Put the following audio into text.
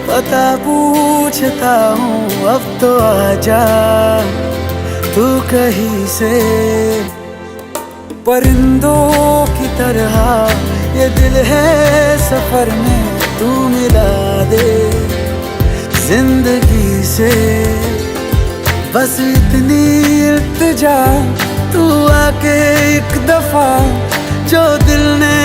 पता पूछता हूँ अब तो आजा तू कहीं से। परिंदों की तरह ये दिल है सफर में, तू मिला दे जिंदगी से। बस इतनी इल्तिजा, तू आके एक दफा जो दिल ने